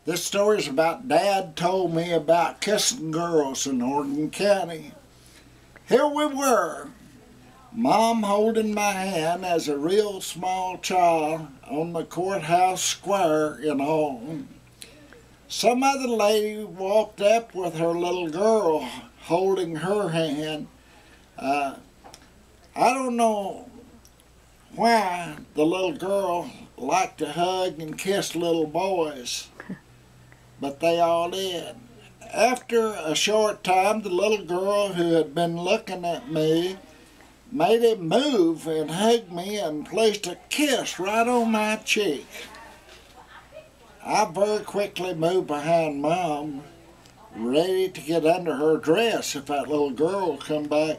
This story is about Dad told me about kissing girls in Oregon County. Here we were, Mom holding my hand as a real small child on the courthouse square in Alton. Some other lady walked up with her little girl holding her hand. I don't know why the little girl liked to hug and kiss little boys, but they all did. After a short time, the little girl who had been looking at me made him move and hugged me and placed a kiss right on my cheek. I very quickly moved behind Mom, ready to get under her dress if that little girl come back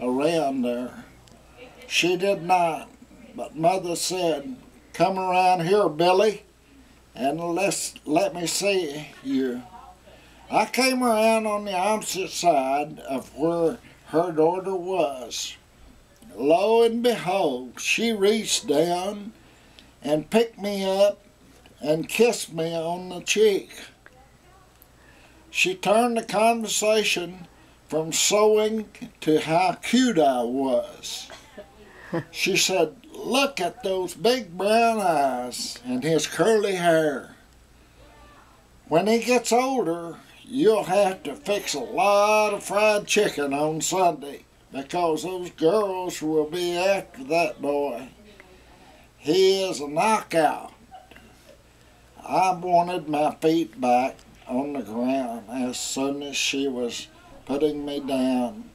around there. She did not, but Mother said, "Come around here, Billy, and let me see you." I came around on the opposite side of where her daughter was. Lo and behold, she reached down and picked me up and kissed me on the cheek. She turned the conversation from sewing to how cute I was. She said, "Look at those big brown eyes and his curly hair. When he gets older, you'll have to fix a lot of fried chicken on Sunday because those girls will be after that boy. He is a knockout." I wanted my feet back on the ground as soon as she was putting me down.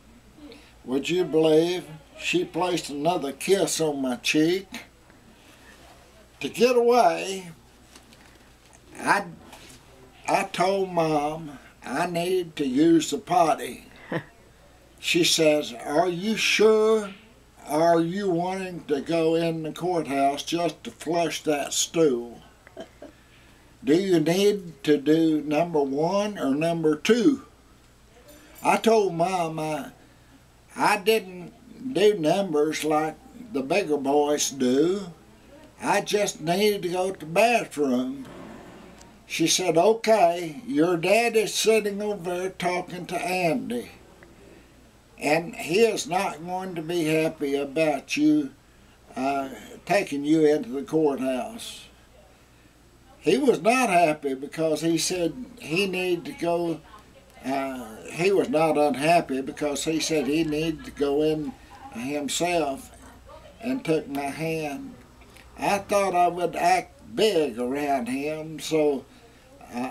Would you believe she placed another kiss on my cheek? To get away, I told Mom I needed to use the potty. She says, "Are you sure? Are you wanting to go in the courthouse just to flush that stool? Do you need to do number 1 or number 2? I told Mom I didn't do numbers like the bigger boys do. I just needed to go to the bathroom. She said, "Okay, your dad is sitting over there talking to Andy, and he is not going to be happy about you taking you into the courthouse." He was not happy because he said he needed to go, he was not unhappy because he said he needed to go in himself and took my hand. I thought I would act big around him, so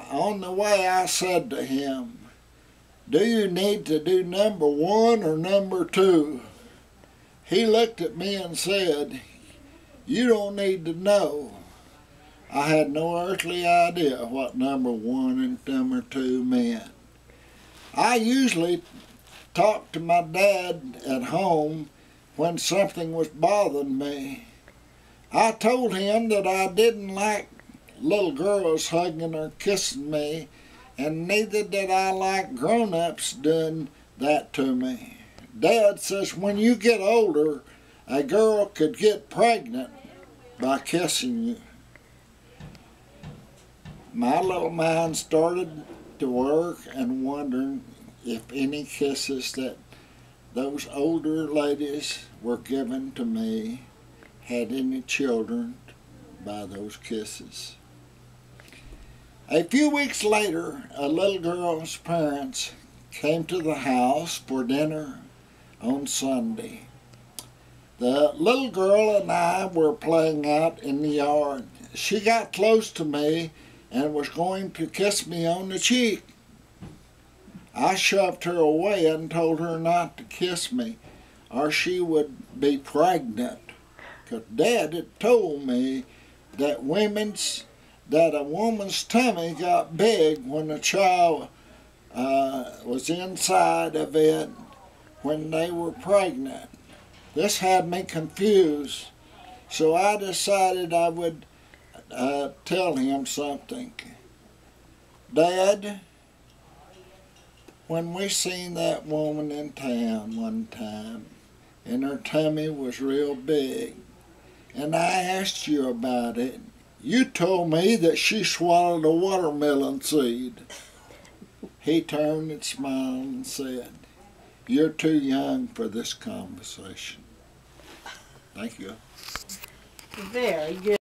on the way I said to him, "Do you need to do number 1 or number 2? He looked at me and said, "You don't need to know." I had no earthly idea what number 1 and number 2 meant. I usually talked to my dad at home when something was bothering me. I told him that I didn't like little girls hugging or kissing me, and neither did I like grown-ups doing that to me. Dad says when you get older, a girl could get pregnant by kissing you. My little mind started to work and wondering if any kisses that those older ladies were giving to me had any children by those kisses. A few weeks later, a little girl's parents came to the house for dinner on Sunday. The little girl and I were playing out in the yard. She got close to me and was going to kiss me on the cheek. I shoved her away and told her not to kiss me or she would be pregnant. Because Dad had told me that a woman's tummy got big when a child was inside of it when they were pregnant. This had me confused, so I decided I would tell him something. "Dad, when we seen that woman in town one time, and her tummy was real big, and I asked you about it, You told me that she swallowed a watermelon seed. He turned and smiled and said, "You're too young for this conversation." Thank you. Very good.